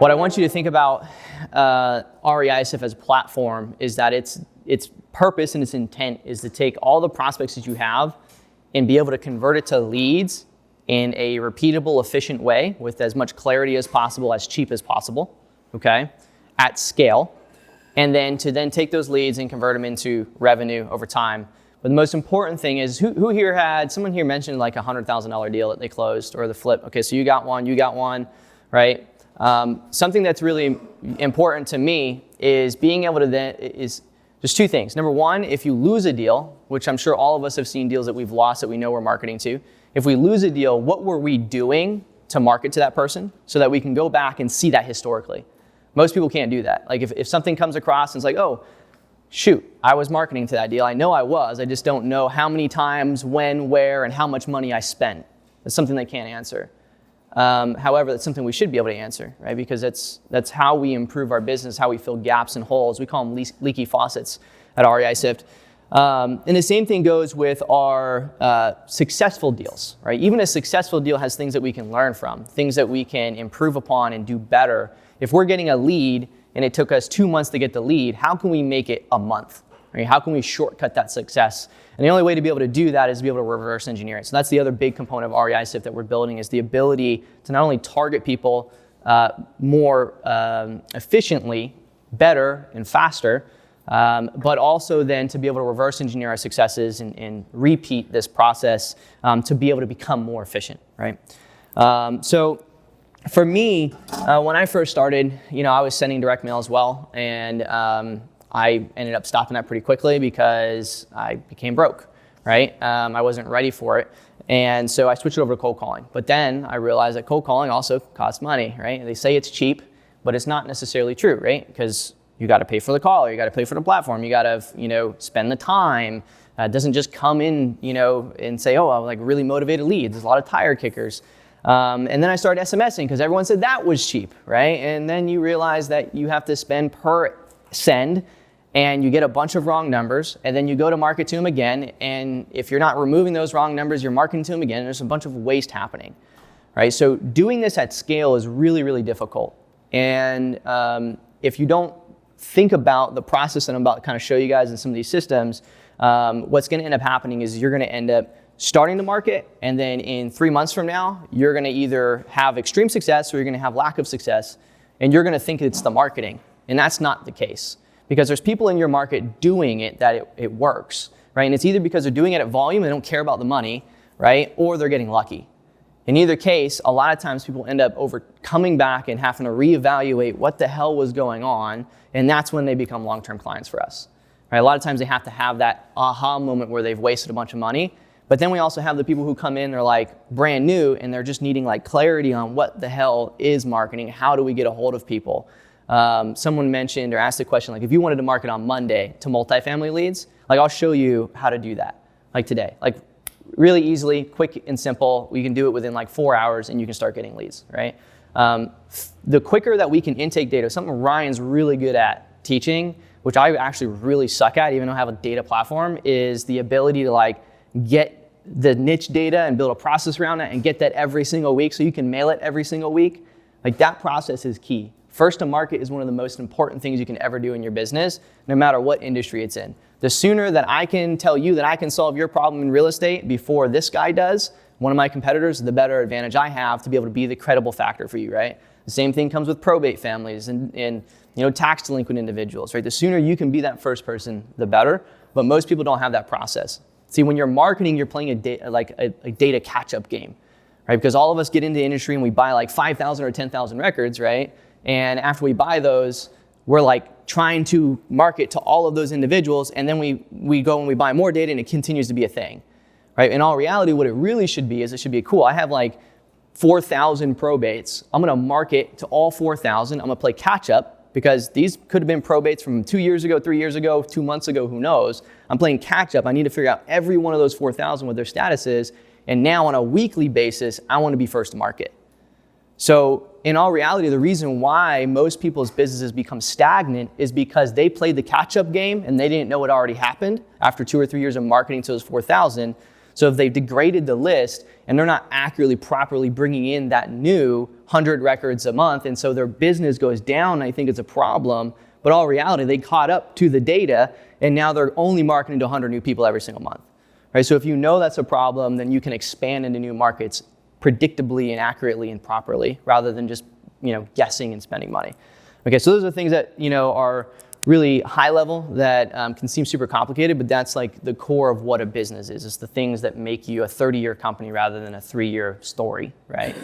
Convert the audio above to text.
What I want you to think about REISift as a platform is that its purpose and its intent is to take all the prospects that you have and be able to convert it to leads in a repeatable, efficient way with as much clarity as possible, as cheap as possible, okay, at scale, and then to take those leads and convert them into revenue over time. But the most important thing is, who here had, someone here mentioned like a $100,000 deal that they closed, or the flip. Okay, so you got one, right? Something that's really important to me is being able to there's two things. Number one, if you lose a deal, which I'm sure all of us have seen deals that we've lost that we know we're marketing to. If we lose a deal, what were we doing to market to that person so that we can go back and see that historically? Most people can't do that. Like if something comes across and it's like, oh, shoot, I was marketing to that deal. I know I was, I just don't know how many times, when, where, and how much money I spent. That's something they can't answer. However, that's something we should be able to answer, right? Because that's how we improve our business, how we fill gaps and holes. We call them leaky faucets at REISift. And the same thing goes with our successful deals, right? Even a successful deal has things that we can learn from, things that we can improve upon and do better. If we're getting a lead and it took us 2 months to get the lead, how can we make it a month? Right? How can we shortcut that success? And the only way to be able to do that is to be able to reverse engineer it. So that's the other big component of REISift that we're building, is the ability to not only target people more efficiently, better and faster, but also then to be able to reverse engineer our successes and repeat this process to be able to become more efficient, right? So for me, when I first started, I was sending direct mail as well, and I ended up stopping that pretty quickly because I became broke, right? I wasn't ready for it, and so I switched over to cold calling. But then I realized that cold calling also costs money, right? They say it's cheap, but it's not necessarily true, right? Because you got to pay for the call, you got to pay for the platform, you got to, spend the time. It doesn't just come in, and say, oh, I'm like really motivated leads. There's a lot of tire kickers. And then I started SMSing because everyone said that was cheap, right? And then you realize that you have to spend per send, and you get a bunch of wrong numbers, and then you go to market to them again, and if you're not removing those wrong numbers, you're marketing to them again, and there's a bunch of waste happening, right? So doing this at scale is really, really difficult. And if you don't think about the process that I'm about to kind of show you guys in some of these systems, what's going to end up happening is you're going to end up starting the market, and then in 3 months from now, you're going to either have extreme success or you're going to have lack of success, and you're going to think it's the marketing, and that's not the case. Because there's people in your market doing it that it works, right? And it's either because they're doing it at volume, they don't care about the money, right? Or they're getting lucky. In either case, a lot of times people end up coming back and having to reevaluate what the hell was going on, and that's when they become long-term clients for us, right? A lot of times they have to have that aha moment where they've wasted a bunch of money. But then we also have the people who come in, they're like brand new, and they're just needing like clarity on what the hell is marketing, how do we get a hold of people? Someone mentioned or asked a question, like if you wanted to market on Monday to multifamily leads, like I'll show you how to do that, like today. Like really easily, quick and simple. We can do it within like 4 hours and you can start getting leads, right? The quicker that we can intake data, something Ryan's really good at teaching, which I actually really suck at, even though I have a data platform, is the ability to like get the niche data and build a process around it and get that every single week so you can mail it every single week. Like that process is key. First to market is one of the most important things you can ever do in your business, no matter what industry it's in. The sooner that I can tell you that I can solve your problem in real estate before this guy does, one of my competitors, the better advantage I have to be able to be the credible factor for you, right? The same thing comes with probate families and tax delinquent individuals, right? The sooner you can be that first person, the better, but most people don't have that process. See, when you're marketing, you're playing a data catch-up game, right? Because all of us get into the industry and we buy like 5,000 or 10,000 records, right? And after we buy those, we're like trying to market to all of those individuals, and then we go and we buy more data and it continues to be a thing, right? In all reality, what it really should be is it should be cool. I have like 4,000 probates. I'm gonna market to all 4,000. I'm gonna play catch up because these could have been probates from 2 years ago, 3 years ago, 2 months ago, who knows? I'm playing catch up. I need to figure out every one of those 4,000 what their status is, and now on a weekly basis, I wanna be first to market. So in all reality, the reason why most people's businesses become stagnant is because they played the catch-up game and they didn't know what already happened after 2 or 3 years of marketing to those 4,000. So if they've degraded the list and they're not accurately, properly bringing in that new 100 records a month, and so their business goes down, I think it's a problem. But all reality, they caught up to the data, and now they're only marketing to 100 new people every single month. Right? So if you know that's a problem, then you can expand into new markets predictably and accurately and properly, rather than just guessing and spending money. Okay, so those are things that are really high level that can seem super complicated, but that's like the core of what a business is. It's the things that make you a 30-year company rather than a 3-year story, right?